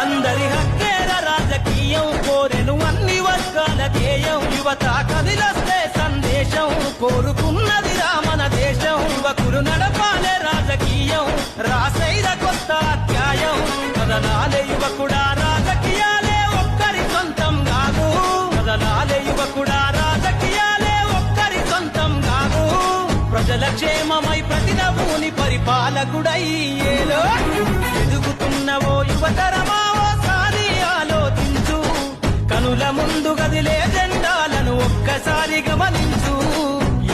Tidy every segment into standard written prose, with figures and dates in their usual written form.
అందరి హక్కేర రాజకీయం కోరెను అన్ని వర్గాల ధ్యేయం యువత కదిలొస్తే సందేశం కోరుకున్నది మన దేశం యువకులు నడపాలే రాజకీయం రాసైర కొత్త అధ్యాయం కదలాలే యువకుడా రాజకీయాలే ఒక్కరి సొంతం కాదు కదలాలే యువకుడా రాజకీయాలే ఒక్కరి సొంతం కాదు ప్రజల క్షేమమై ప్రతి నవ్వుని పరిపాలకుడై ఏలో ఎదుగుతున్నవో యువతరమా ఓసారి ఆలోచించు కనుల ముందు గదిలే జెండాలను ఒక్కసారి గమనించు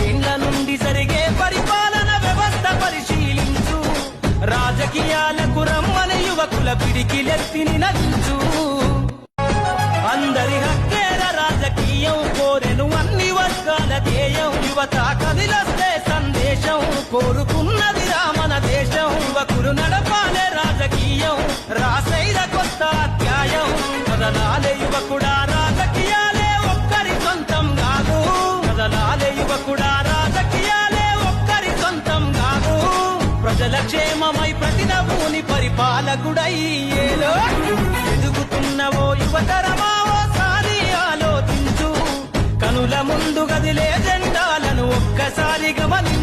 ఏండ్ల నుండి జరిగే పరిపాలన వ్యవస్థ పరిశీలించు రాజకీయాలకు రమ్మని యువకుల పిడికిలెత్తిని నచ్చు అందరి హక్కేర రాజకీయం కోరెను అన్ని వర్గాల ధ్యేయం యువత కదిలొస్తే సందేశం కోరుకున్నది మన దేశం యువకులు నడపాలే రాజకీయం రాసైర కొత్త అధ్యాయం కదలాలే యువకుడా రాజకీయాలే ఒక్కరి సొంతం కాదు కదలాలే యువకుడా రాజకీయాలే ఒక్కరి సొంతం కాదు ప్రజల క్షేమమై ప్రతి నవ్వుని పరిపాలకుడై ఏలో ఎదుగుతున్నవో యువతరమా ఓసారి ఆలోచించు కనుల ముందు గదిలే జెండాలను ఒక్కసారి గమని